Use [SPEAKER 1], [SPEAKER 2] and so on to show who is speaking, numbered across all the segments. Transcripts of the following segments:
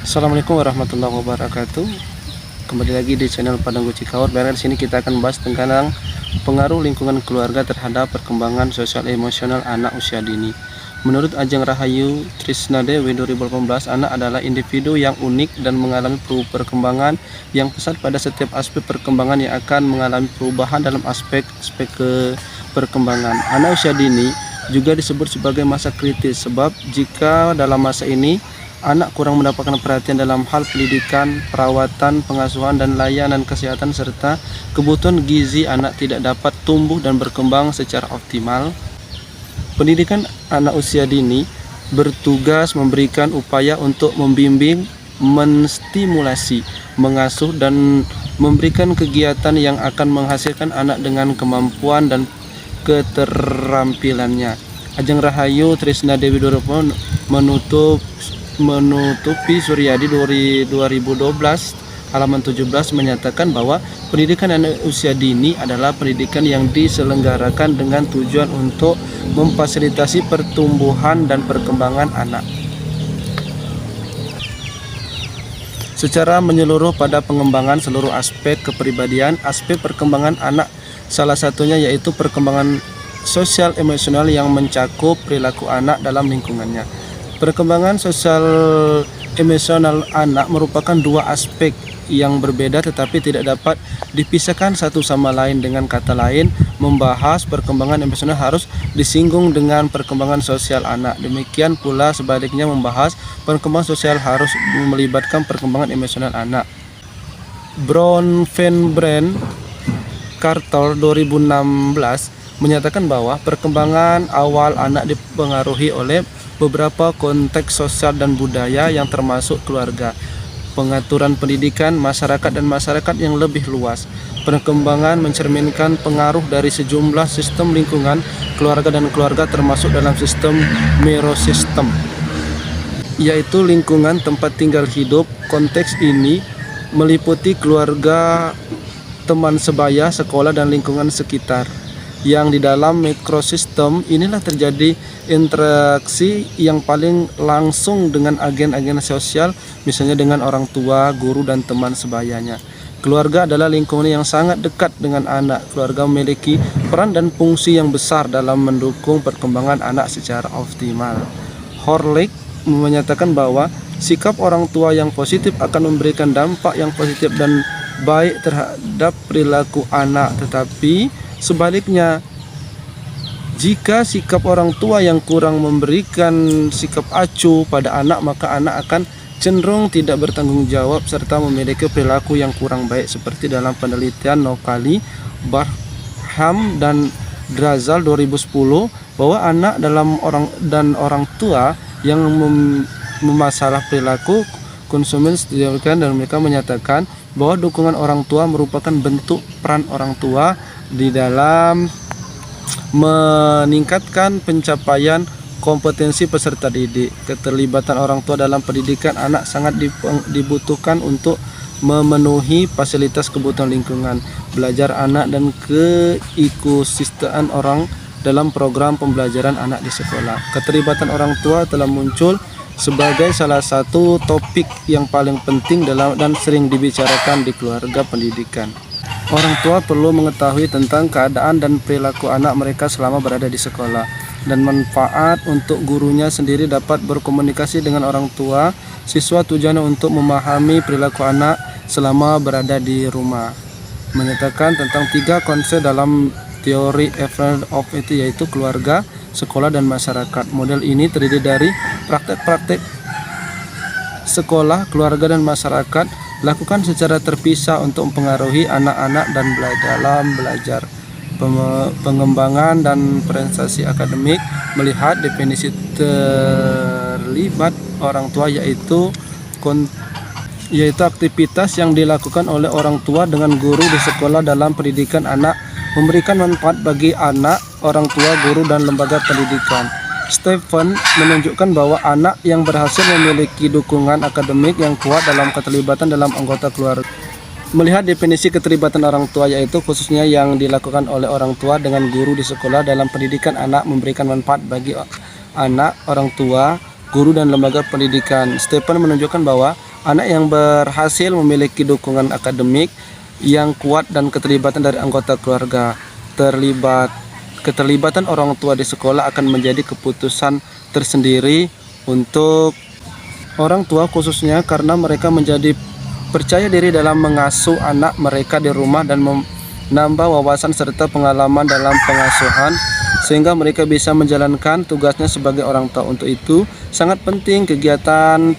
[SPEAKER 1] Assalamualaikum warahmatullahi wabarakatuh. Kembali lagi di channel Padanggo Cikawur. Di sini kita akan bahas tentang pengaruh lingkungan keluarga terhadap perkembangan sosial emosional anak usia dini. Menurut Ajeng Rahayu Trisna Dewi 2018, anak adalah individu yang unik dan mengalami perkembangan yang pesat pada setiap aspek perkembangan yang akan mengalami perubahan dalam aspek-aspek perkembangan. Anak usia dini juga disebut sebagai masa kritis, sebab jika dalam masa ini anak kurang mendapatkan perhatian dalam hal pendidikan, perawatan, pengasuhan, dan layanan kesehatan, serta kebutuhan gizi, anak tidak dapat tumbuh dan berkembang secara optimal. Pendidikan anak usia dini bertugas memberikan upaya untuk membimbing, menstimulasi, mengasuh, dan memberikan kegiatan yang akan menghasilkan anak dengan kemampuan dan keterampilannya. Ajeng Rahayu Trisna Dewi 20 menutupi Suryadi 2012 halaman 17 menyatakan bahwa pendidikan anak usia dini adalah pendidikan yang diselenggarakan dengan tujuan untuk memfasilitasi pertumbuhan dan perkembangan anak secara menyeluruh pada pengembangan seluruh aspek kepribadian. Aspek perkembangan anak salah satunya yaitu perkembangan sosial emosional yang mencakup perilaku anak dalam lingkungannya. Perkembangan sosial emosional anak merupakan dua aspek yang berbeda tetapi tidak dapat dipisahkan satu sama lain. Dengan kata lain, membahas perkembangan emosional harus disinggung dengan perkembangan sosial anak. Demikian pula sebaliknya, membahas perkembangan sosial harus melibatkan perkembangan emosional anak. Brown Van Brand Carter 2016 menyatakan bahwa perkembangan awal anak dipengaruhi oleh beberapa konteks sosial dan budaya yang termasuk keluarga, pengaturan pendidikan, masyarakat, dan masyarakat yang lebih luas. Perkembangan mencerminkan pengaruh dari sejumlah sistem lingkungan keluarga dan keluarga termasuk dalam sistem mirror-system, yaitu lingkungan tempat tinggal hidup. Konteks ini meliputi keluarga, teman sebaya, sekolah, dan lingkungan sekitar. Yang di dalam mikrosistem inilah terjadi interaksi yang paling langsung dengan agen-agen sosial, misalnya dengan orang tua, guru, dan teman sebayanya. Keluarga adalah lingkungan yang sangat dekat dengan anak. Keluarga memiliki peran dan fungsi yang besar dalam mendukung perkembangan anak secara optimal. Horlick menyatakan bahwa sikap orang tua yang positif akan memberikan dampak yang positif dan baik terhadap perilaku anak, tetapi sebaliknya, jika sikap orang tua yang kurang memberikan sikap acuh pada anak, maka anak akan cenderung tidak bertanggung jawab serta memiliki perilaku yang kurang baik, seperti dalam penelitian Nokali, Barham, dan Drazal 2010 bahwa anak dalam orang tua yang memasalah perilaku konsumen sedemikian, dan mereka menyatakan bahwa dukungan orang tua merupakan bentuk peran orang tua di dalam meningkatkan pencapaian kompetensi peserta didik. Keterlibatan orang tua dalam pendidikan anak sangat dibutuhkan untuk memenuhi fasilitas kebutuhan lingkungan belajar anak dan keikutsertaan orang dalam program pembelajaran anak di sekolah. Keterlibatan orang tua telah muncul sebagai salah satu topik yang paling penting dan sering dibicarakan di keluarga pendidikan. Orang tua perlu mengetahui tentang keadaan dan perilaku anak mereka selama berada di sekolah, dan manfaat untuk gurunya sendiri dapat berkomunikasi dengan orang tua siswa. Tujuannya untuk memahami perilaku anak selama berada di rumah. Menyatakan tentang 3 konsep dalam teori Evelyn of itu, yaitu keluarga, sekolah, dan masyarakat. Model ini terdiri dari praktek-praktek sekolah, keluarga, dan masyarakat lakukan secara terpisah untuk mempengaruhi anak-anak dan dalam belajar, pengembangan, dan prestasi akademik. Melihat definisi terlibat orang tua, yaitu aktivitas yang dilakukan oleh orang tua dengan guru di sekolah dalam pendidikan anak, memberikan manfaat bagi anak, orang tua, guru, dan lembaga pendidikan. Stephen menunjukkan bahwa anak yang berhasil memiliki dukungan akademik yang kuat dalam keterlibatan dalam anggota keluarga. Melihat definisi keterlibatan orang tua, yaitu khususnya yang dilakukan oleh orang tua dengan guru di sekolah dalam pendidikan anak, memberikan manfaat bagi anak, orang tua, guru, dan lembaga pendidikan. Stephen menunjukkan bahwa Anak yang berhasil memiliki dukungan akademik yang kuat dan keterlibatan dari anggota keluarga. Keterlibatan orang tua di sekolah akan menjadi keputusan tersendiri untuk orang tua, khususnya karena mereka menjadi percaya diri dalam mengasuh anak mereka di rumah dan menambah wawasan serta pengalaman dalam pengasuhan, sehingga mereka bisa menjalankan tugasnya sebagai orang tua. Untuk itu sangat penting kegiatan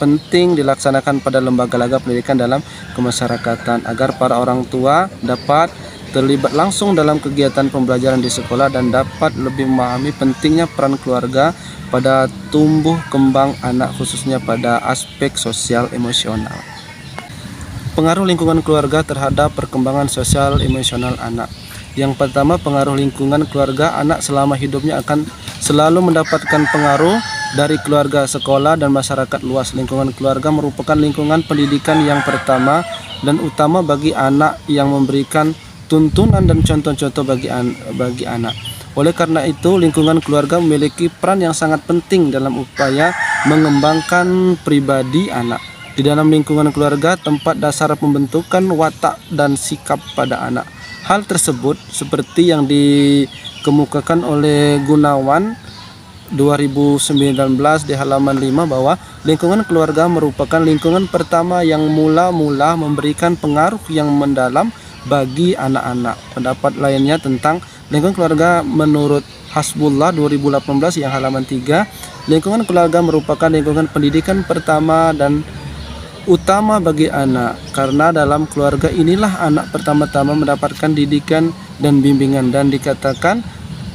[SPEAKER 1] penting dilaksanakan pada lembaga-lembaga pendidikan dalam kemasyarakatan agar para orang tua dapat terlibat langsung dalam kegiatan pembelajaran di sekolah dan dapat lebih memahami pentingnya peran keluarga pada tumbuh kembang anak, khususnya pada aspek sosial emosional. Pengaruh lingkungan keluarga terhadap perkembangan sosial emosional anak. Yang pertama, pengaruh lingkungan keluarga. Anak selama hidupnya akan selalu mendapatkan pengaruh dari keluarga, sekolah, dan masyarakat luas. Lingkungan keluarga merupakan lingkungan pendidikan yang pertama dan utama bagi anak, yang memberikan tuntunan dan contoh-contoh bagi anak. Oleh karena itu, lingkungan keluarga memiliki peran yang sangat penting dalam upaya mengembangkan pribadi anak. Di dalam lingkungan keluarga, tempat dasar pembentukan watak dan sikap pada anak. Hal tersebut seperti yang dikemukakan oleh Gunawan 2019 di halaman 5 bahwa lingkungan keluarga merupakan lingkungan pertama yang mula-mula memberikan pengaruh yang mendalam bagi anak-anak. Pendapat lainnya tentang lingkungan keluarga menurut Hasbullah 2018 yang halaman 3, lingkungan keluarga merupakan lingkungan pendidikan pertama dan utama bagi anak, karena dalam keluarga inilah anak pertama-tama mendapatkan didikan dan bimbingan, dan dikatakan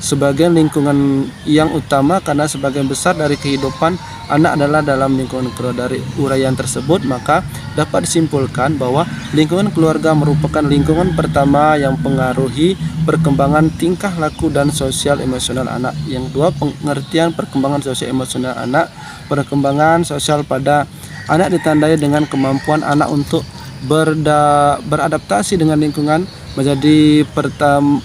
[SPEAKER 1] sebagai lingkungan yang utama karena sebagian besar dari kehidupan anak adalah dalam lingkungan keluarga. Dari uraian tersebut, maka dapat disimpulkan bahwa lingkungan keluarga merupakan lingkungan pertama yang mempengaruhi perkembangan tingkah laku dan sosial emosional anak. Yang kedua, pengertian perkembangan sosial emosional anak. Perkembangan sosial pada anak ditandai dengan kemampuan anak untuk beradaptasi dengan lingkungan, menjadi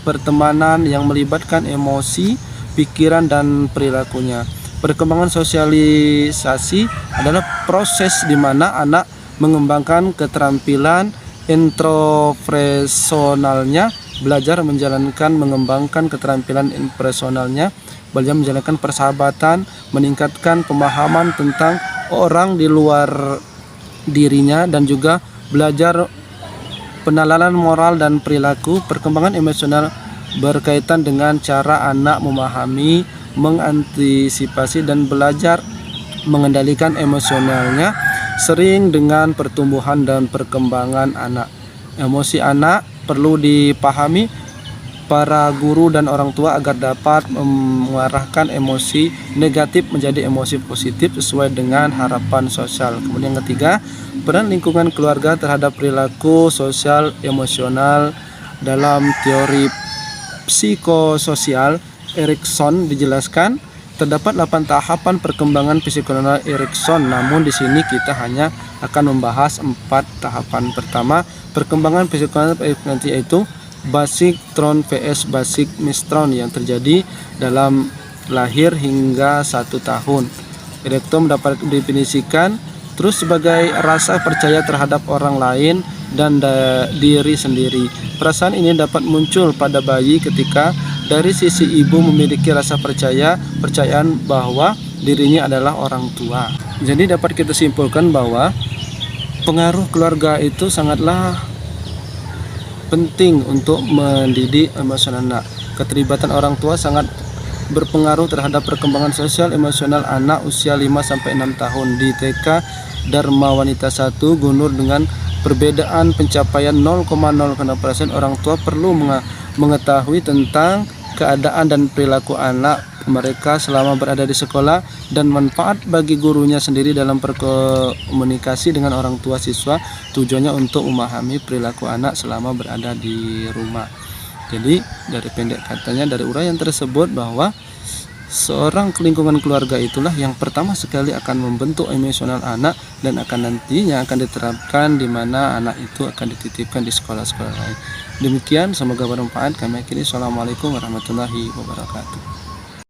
[SPEAKER 1] pertemanan yang melibatkan emosi, pikiran, dan perilakunya. Perkembangan sosialisasi adalah proses di mana anak mengembangkan keterampilan intropersonalnya, belajar mengembangkan keterampilan impersonalnya, belajar menjalankan persahabatan, meningkatkan pemahaman tentang orang di luar dirinya, dan juga belajar penalaran moral dan perilaku. Perkembangan emosional berkaitan dengan cara anak memahami, mengantisipasi, dan belajar mengendalikan emosionalnya, sering dengan pertumbuhan dan perkembangan anak. Emosi anak perlu dipahami para guru dan orang tua agar dapat mengarahkan emosi negatif menjadi emosi positif sesuai dengan harapan sosial. Kemudian yang ketiga, peran lingkungan keluarga terhadap perilaku sosial emosional. Dalam teori psikososial Erikson dijelaskan terdapat 8 tahapan perkembangan psikosoial Erikson. Namun di sini kita hanya akan membahas 4 tahapan. Pertama, perkembangan psikosoial Erikson yaitu basic tron vs basic mistron yang terjadi dalam lahir hingga 1 tahun. Erikson dapat didefinisikan terus sebagai rasa percaya terhadap orang lain dan diri sendiri. Perasaan ini dapat muncul pada bayi ketika dari sisi ibu memiliki rasa percayaan bahwa dirinya adalah orang tua. Jadi dapat kita simpulkan bahwa pengaruh keluarga itu sangatlah penting untuk mendidik emosional anak. Keterlibatan orang tua sangat berpengaruh terhadap perkembangan sosial emosional anak usia 5-6 tahun. Di TK Dharma Wanita 1 Gunur, dengan perbedaan pencapaian 0,06%, orang tua perlu mengetahui tentang keadaan dan perilaku anak mereka selama berada di sekolah dan manfaat bagi gurunya sendiri dalam berkomunikasi dengan orang tua siswa. Tujuannya untuk memahami perilaku anak selama berada di rumah. Jadi dari pendek katanya, dari uraian tersebut bahwa seorang lingkungan keluarga itulah yang pertama sekali akan membentuk emosional anak dan akan nantinya akan diterapkan di mana anak itu akan dititipkan di sekolah-sekolah lain. Demikian, semoga bermanfaat. Kami akhiri. Assalamualaikum warahmatullahi wabarakatuh.